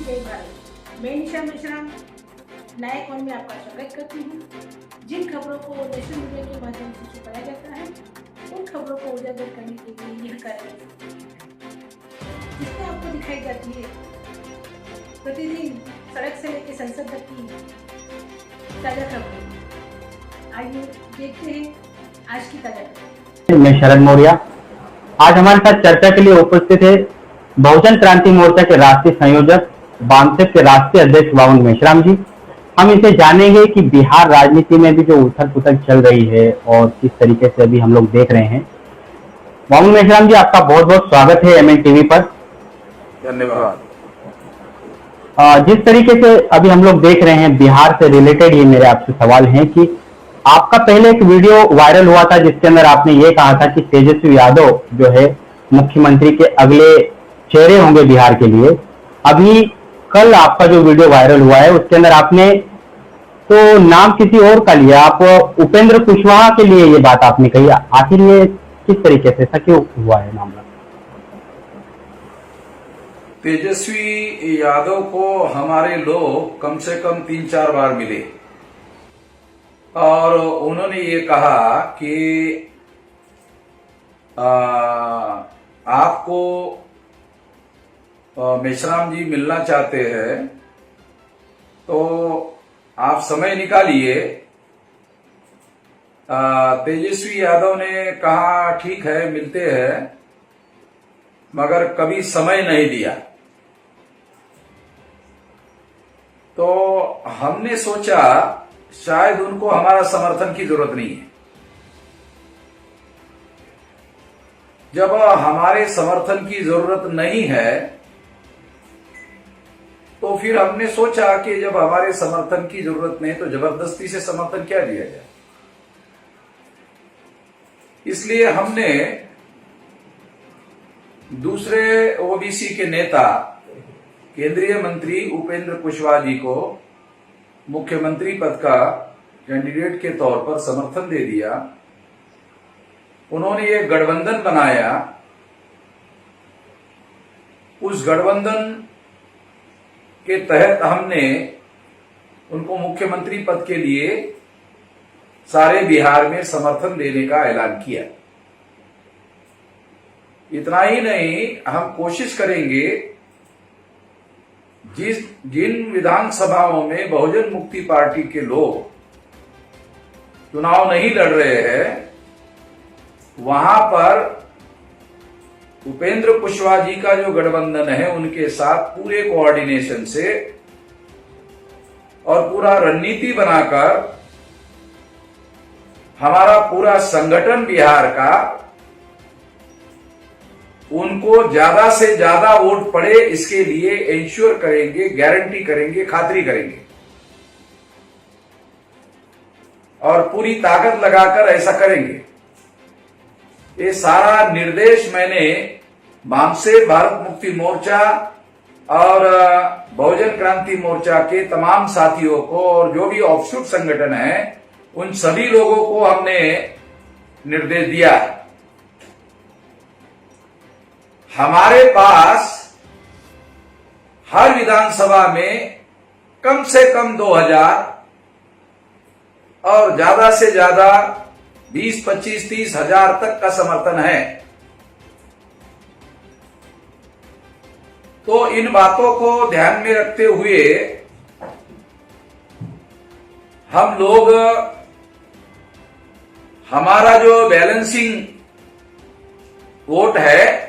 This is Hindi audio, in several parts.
जय भारत। मैं निशा मिश्रा नायक वन में आपका स्वागत करती हूँ। जिन खबरों को नेशनल मीडिया के माध्यम से छुपाया जाता है उन खबरों को उजागर करने के लिए यह कार्यक्रम जिसमें आपको दिखाई जाती है प्रतिदिन सड़क से लेकर संसद तक की ताजा खबरें। आइए देखते हैं आज की ताजा खबरें। मैं शरद मौर्य। आज हमारे साथ चर्चा के लिए उपस्थित है बहुजन क्रांति मोर्चा के राष्ट्रीय संयोजक बामसेफ के राष्ट्रीय अध्यक्ष वामन मेश्राम जी। हम इसे जानेंगे कि बिहार राजनीति में भी जो उथल पुथल चल रही है और किस तरीके से अभी हम लोग देख रहे हैं। वामन मेश्राम जी, आपका बहुत बहुत स्वागत है एमएन टीवी पर। धन्यवाद। जिस तरीके से अभी हम लोग देख रहे हैं बिहार से रिलेटेड ही मेरे आपसे सवाल है कि आपका पहले एक वीडियो वायरल हुआ था जिसके अंदर आपने ये कहा था कि तेजस्वी यादव जो है मुख्यमंत्री के अगले चेहरे होंगे बिहार के लिए। अभी कल आपका जो वीडियो वायरल हुआ है उसके अंदर आपने तो नाम किसी और का लिया, आप उपेंद्र कुशवाहा के लिए ये बात आपने कही। आखिर ये किस तरीके से ऐसा क्यों हुआ है मामला? तेजस्वी यादव को हमारे लोग कम से कम 3-4 बार मिले और उन्होंने ये कहा कि आपको मेश्राम जी मिलना चाहते हैं तो आप समय निकालिए। तेजस्वी यादव ने कहा ठीक है मिलते हैं, मगर कभी समय नहीं दिया। तो हमने सोचा शायद उनको हमारा समर्थन की जरूरत नहीं है। जब हमारे समर्थन की जरूरत नहीं है तो फिर हमने सोचा कि जब हमारे समर्थन की जरूरत नहीं तो जबरदस्ती से समर्थन क्या दिया जाए। इसलिए हमने दूसरे ओबीसी के नेता केंद्रीय मंत्री उपेंद्र कुशवाहा जी को मुख्यमंत्री पद का कैंडिडेट के तौर पर समर्थन दे दिया। उन्होंने एक गठबंधन बनाया। उस गठबंधन के तहत हमने उनको मुख्यमंत्री पद के लिए सारे बिहार में समर्थन देने का ऐलान किया। इतना ही नहीं, हम कोशिश करेंगे जिन विधानसभाओं में बहुजन मुक्ति पार्टी के लोग चुनाव नहीं लड़ रहे हैं वहां पर उपेंद्र कुशवाहा जी का जो गठबंधन है उनके साथ पूरे कोऑर्डिनेशन से और पूरा रणनीति बनाकर हमारा पूरा संगठन बिहार का उनको ज्यादा से ज्यादा वोट पड़े इसके लिए इंश्योर करेंगे, गारंटी करेंगे, खातरी करेंगे और पूरी ताकत लगाकर ऐसा करेंगे। ये सारा निर्देश मैंने बामसेफ भारत मुक्ति मोर्चा और बहुजन क्रांति मोर्चा के तमाम साथियों को और जो भी ऑफशूट संगठन है उन सभी लोगों को हमने निर्देश दिया। हमारे पास हर विधानसभा में कम से कम 2000 और ज्यादा से ज्यादा 20, 25, 30 हजार तक का समर्थन है। तो इन बातों को ध्यान में रखते हुए हम लोग हमारा जो बैलेंसिंग वोट है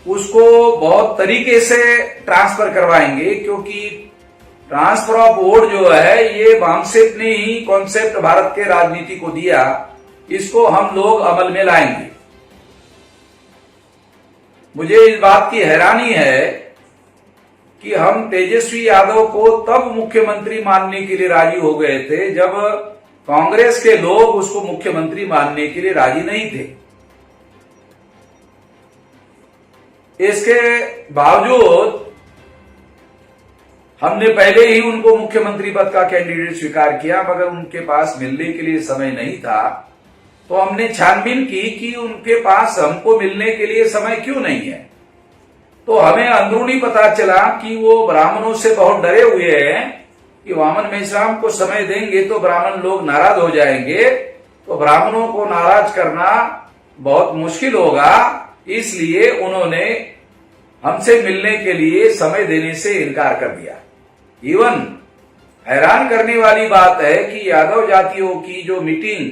उसको बहुत तरीके से ट्रांसफर करवाएंगे, क्योंकि ट्रांसफर ऑफ वोट जो है ये बामसेफ ने ही कॉन्सेप्ट भारत के राजनीति को दिया। इसको हम लोग अमल में लाएंगे। मुझे इस बात की हैरानी है कि हम तेजस्वी यादव को तब मुख्यमंत्री मानने के लिए राजी हो गए थे जब कांग्रेस के लोग उसको मुख्यमंत्री मानने के लिए राजी नहीं थे। इसके बावजूद हमने पहले ही उनको मुख्यमंत्री पद का कैंडिडेट स्वीकार किया, मगर उनके पास मिलने के लिए समय नहीं था। तो हमने छानबीन की कि उनके पास हमको मिलने के लिए समय क्यों नहीं है। तो हमें अंदरूनी पता चला कि वो ब्राह्मणों से बहुत डरे हुए हैं कि वामन मेश्राम को समय देंगे तो ब्राह्मण लोग नाराज हो जाएंगे, तो ब्राह्मणों को नाराज करना बहुत मुश्किल होगा, इसलिए उन्होंने हमसे मिलने के लिए समय देने से इनकार कर दिया। इवन हैरान करने वाली बात है कि यादव जातियों की जो मीटिंग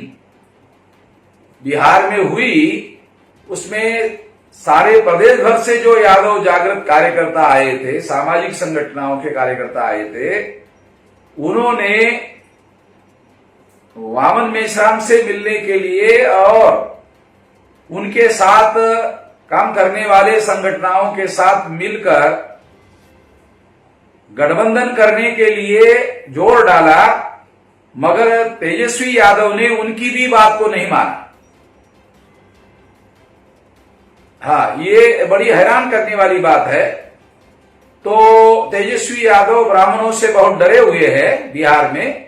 बिहार में हुई, उसमें सारे प्रदेश भर से जो यादव जागृत कार्यकर्ता आए थे, सामाजिक संगठनों के कार्यकर्ता आए थे, उन्होंने वामन मेश्राम से मिलने के लिए और उनके साथ काम करने वाले संगठनों के साथ मिलकर गठबंधन करने के लिए जोर डाला, मगर तेजस्वी यादव ने उनकी भी बात को नहीं माना। हाँ, ये बड़ी हैरान करने वाली बात है। तो तेजस्वी यादव ब्राह्मणों से बहुत डरे हुए हैं बिहार में,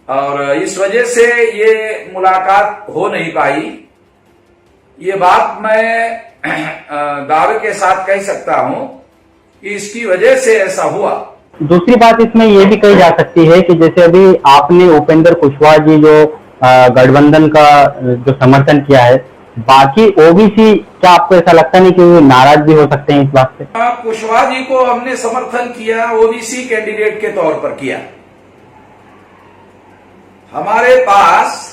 और इस वजह से ये मुलाकात हो नहीं पाई। ये बात मैं दावे के साथ कह सकता हूं कि इसकी वजह से ऐसा हुआ। दूसरी बात इसमें ये भी कही जा सकती है कि जैसे अभी आपने उपेंद्र कुशवाहा जी जो गठबंधन का जो समर्थन किया है, बाकी ओबीसी, क्या आपको ऐसा लगता नहीं कि वो नाराज भी हो सकते हैं इस बात से? कुशवाहा जी को हमने समर्थन किया, ओबीसी कैंडिडेट के तौर पर किया। हमारे पास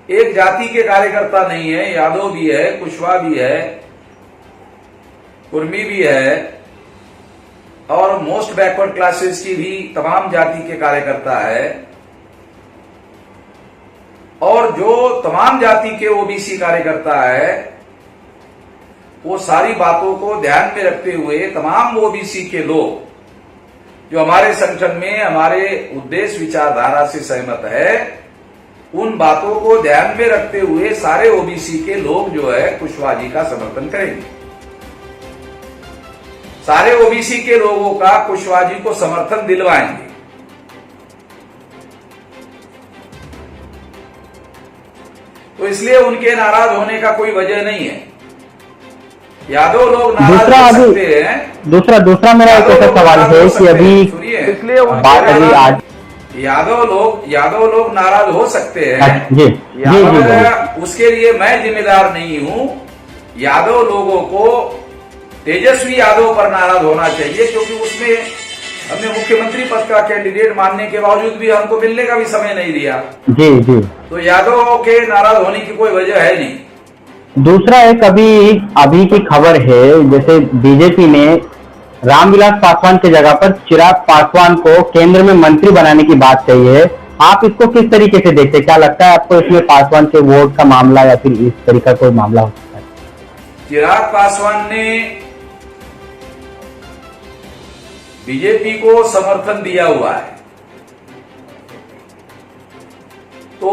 एक जाति के कार्यकर्ता नहीं है, यादव भी है, कुशवाहा भी है, कुर्मी भी है, और मोस्ट बैकवर्ड क्लासेस की भी तमाम जाति के कार्यकर्ता है, और जो तमाम जाति के ओबीसी कार्यकर्ता है, वो सारी बातों को ध्यान में रखते हुए तमाम ओबीसी के लोग जो हमारे संगठन में हमारे उद्देश्य विचारधारा से सहमत है, उन बातों को ध्यान में रखते हुए सारे ओबीसी के लोग जो है कुशवाहा जी का समर्थन करेंगे। सारे ओबीसी के लोगों का कुशवाहा जी को समर्थन दिलवाएंगे। तो इसलिए उनके नाराज होने का कोई वजह नहीं है। यादव लोग नाराज हो सकते हैं। दूसरा मेरा एक ऐसा सवाल है कि अभी इसलिए आज यादव लोग नाराज हो सकते हैं। जी, उसके लिए मैं जिम्मेदार नहीं हूं। यादव लोगों को तेजस्वी यादव पर नाराज होना चाहिए, क्योंकि उसमें हमने मुख्यमंत्री पद का कैंडिडेट मानने के बावजूद भी हमको मिलने का भी समय नहीं दिया। जी। तो यादव के नाराज होने की कोई वजह है नहीं। दूसरा एक अभी की खबर है, जैसे बीजेपी ने रामविलास पासवान की जगह पर चिराग पासवान को केंद्र में मंत्री बनाने की बात कही है। आप इसको किस तरीके से देखते हैं? क्या लगता है आपको इसमें पासवान के वोट का मामला या फिर इस तरीका कोई मामला हो सकता है? चिराग पासवान ने बीजेपी को समर्थन दिया हुआ है, तो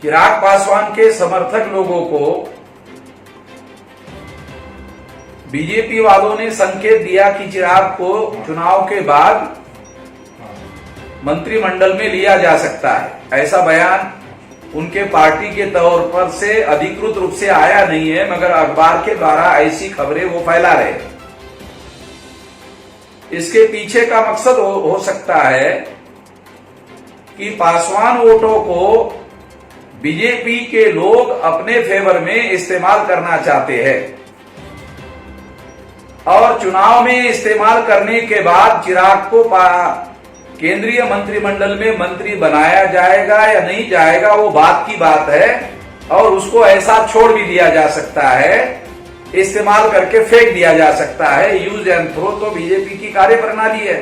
चिराग पासवान के समर्थक लोगों को बीजेपी वालों ने संकेत दिया कि चिराग को चुनाव के बाद मंत्रिमंडल में लिया जा सकता है। ऐसा बयान उनके पार्टी के तौर पर से अधिकृत रूप से आया नहीं है, मगर अखबार के द्वारा ऐसी खबरें वो फैला रहे हैं। इसके पीछे का मकसद हो सकता है कि पासवान वोटों को बीजेपी के लोग अपने फेवर में इस्तेमाल करना चाहते हैं, और चुनाव में इस्तेमाल करने के बाद चिराग को केंद्रीय मंत्रिमंडल में मंत्री बनाया जाएगा या नहीं जाएगा वो बात की बात है, और उसको ऐसा छोड़ भी दिया जा सकता है, इस्तेमाल करके फेंक दिया जा सकता है। यूज एंड थ्रो तो बीजेपी की कार्यप्रणाली है,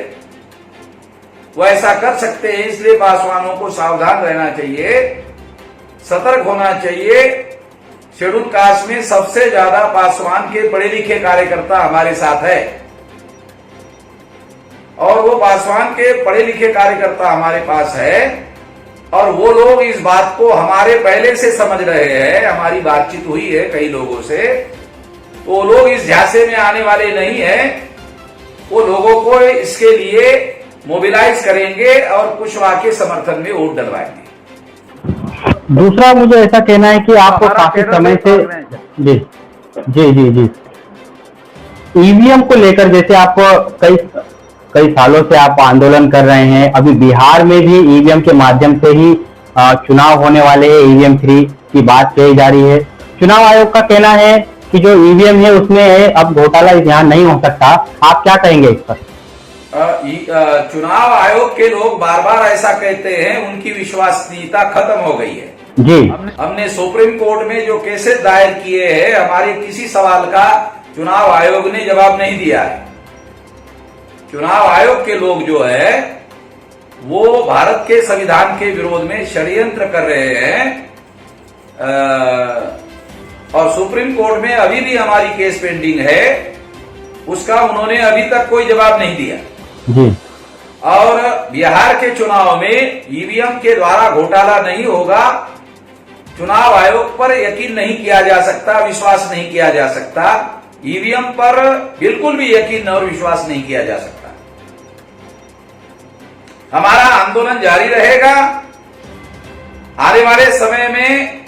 वो ऐसा कर सकते हैं। इसलिए पासवानों को सावधान रहना चाहिए, सतर्क होना चाहिए। शेड्यूल कास्ट में सबसे ज्यादा पासवान के पढ़े लिखे कार्यकर्ता हमारे साथ है, और वो पासवान के पढ़े लिखे कार्यकर्ता हमारे पास है, और वो लोग इस बात को हमारे पहले से समझ रहे हैं। हमारी बातचीत हुई है कई लोगों से, तो वो लोग इस झांसे में आने वाले नहीं है। वो लोगों को इसके लिए मोबिलाइज करेंगे और कुशवाहा के समर्थन में वोट डलवाएंगे। दूसरा मुझे ऐसा कहना है कि आपको काफी समय से जी जी जी जी। ईवीएम को लेकर जैसे आप कई कई सालों से आप आंदोलन कर रहे हैं, अभी बिहार में भी ईवीएम के माध्यम से ही चुनाव होने वाले हैं, ईवीएम 3 की बात कही जा रही है। चुनाव आयोग का कहना है कि जो ईवीएम है उसमें अब घोटाला यहाँ नहीं हो सकता, आप क्या कहेंगे इस पर? चुनाव आयोग के लोग बार बार ऐसा कहते हैं, उनकी विश्वसनीयता खत्म हो गई है जी। हमने सुप्रीम कोर्ट में जो केसेस दायर किए हैं, हमारे किसी सवाल का चुनाव आयोग ने जवाब नहीं दिया है। चुनाव आयोग के लोग जो है वो भारत के संविधान के विरोध में षड्यंत्र कर रहे हैं, और सुप्रीम कोर्ट में अभी भी हमारी केस पेंडिंग है, उसका उन्होंने अभी तक कोई जवाब नहीं दिया जी। और बिहार के चुनाव में ईवीएम के द्वारा घोटाला नहीं होगा, चुनाव आयोग पर यकीन नहीं किया जा सकता, विश्वास नहीं किया जा सकता, ईवीएम पर बिल्कुल भी यकीन और विश्वास नहीं किया जा सकता। हमारा आंदोलन जारी रहेगा। आने वाले समय में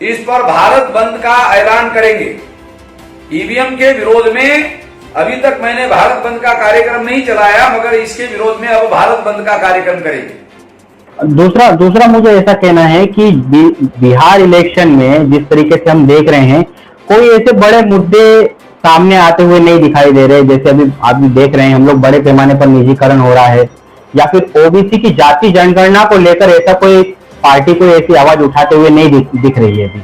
इस पर भारत बंद का ऐलान करेंगे। ईवीएम के विरोध में अभी तक मैंने भारत बंद का कार्यक्रम नहीं चलाया, मगर इसके विरोध में अब भारत बंद का कार्यक्रम करेंगे। दूसरा मुझे ऐसा कहना है कि बिहार इलेक्शन में जिस तरीके से हम देख रहे हैं, कोई ऐसे बड़े मुद्दे सामने आते हुए नहीं दिखाई दे रहे। जैसे अभी देख रहे हैं हम लोग, बड़े पैमाने पर निजीकरण हो रहा है, या फिर ओबीसी की जाति जनगणना को लेकर ऐसा कोई पार्टी कोई ऐसी आवाज उठाते हुए नहीं दिख रही है अभी।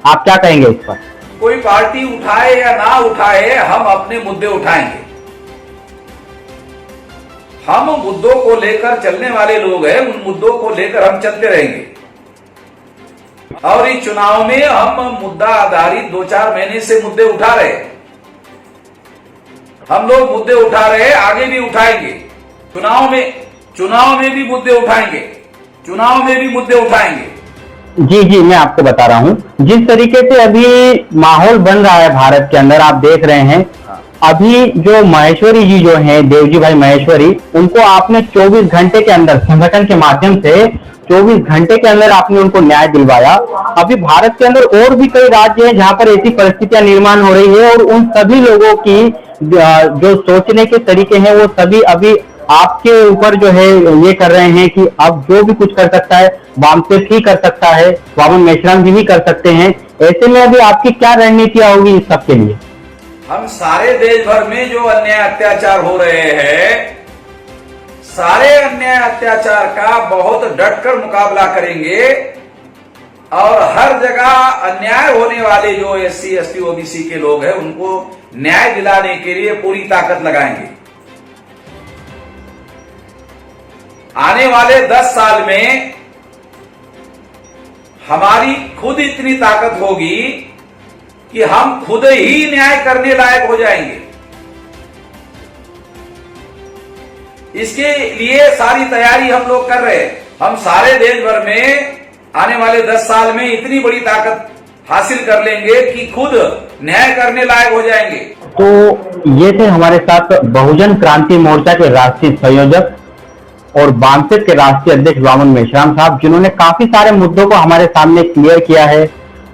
आप क्या कहेंगे इस पर? कोई पार्टी उठाए या ना उठाए, हम अपने मुद्दे उठाएंगे। हम मुद्दों को लेकर चलने वाले लोग हैं, उन मुद्दों को लेकर हम चलते रहेंगे। और इस चुनाव में हम मुद्दा आधारित 2-4 महीने से मुद्दे उठा रहे हैं। हम लोग मुद्दे उठा रहे हैं, आगे भी उठाएंगे। चुनाव में भी मुद्दे उठाएंगे, चुनाव में भी मुद्दे उठाएंगे। जी जी, मैं आपको बता रहा हूँ जिस तरीके से अभी माहौल बन रहा है भारत के अंदर, आप देख रहे हैं अभी जो महेश्वरी जी जो हैं, देवजी भाई महेश्वरी, उनको आपने 24 घंटे के अंदर संगठन के माध्यम से 24 घंटे के अंदर आपने उनको न्याय दिलवाया। अभी भारत के अंदर और भी कई राज्य हैं जहां पर ऐसी परिस्थितियां निर्माण हो रही है, और उन सभी लोगों की जो सोचने के तरीके हैं वो सभी अभी आपके ऊपर जो है ये कर रहे हैं कि अब जो भी कुछ कर सकता है वामसेफ ही कर सकता है, वामन मेश्राम जी भी कर सकते हैं। ऐसे में अभी आपकी क्या रणनीतियां होगी इस सब के लिए? हम सारे देश भर में जो अन्याय अत्याचार हो रहे हैं, सारे अन्याय अत्याचार का बहुत डटकर मुकाबला करेंगे, और हर जगह अन्याय होने वाले जो SC, ST, OBC के लोग हैं उनको न्याय दिलाने के लिए पूरी ताकत लगाएंगे। आने वाले 10 साल में हमारी खुद इतनी ताकत होगी कि हम खुद ही न्याय करने लायक हो जाएंगे। इसके लिए सारी तैयारी हम लोग कर रहे हैं। हम सारे देश भर में आने वाले 10 साल में इतनी बड़ी ताकत हासिल कर लेंगे कि खुद न्याय करने लायक हो जाएंगे। तो ये थे हमारे साथ बहुजन क्रांति मोर्चा के राष्ट्रीय संयोजक और वामसेफ के राष्ट्रीय अध्यक्ष वामन मेश्राम साहब, जिन्होंने काफी सारे मुद्दों को हमारे सामने क्लियर किया है,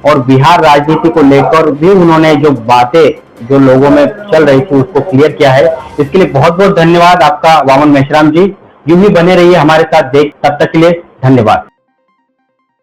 और बिहार राजनीति को लेकर भी उन्होंने जो बातें जो लोगों में चल रही थी उसको क्लियर किया है। इसके लिए बहुत बहुत धन्यवाद आपका वामन मेश्राम जी। यूं ही बने रहिए हमारे साथ, तब तक के लिए धन्यवाद।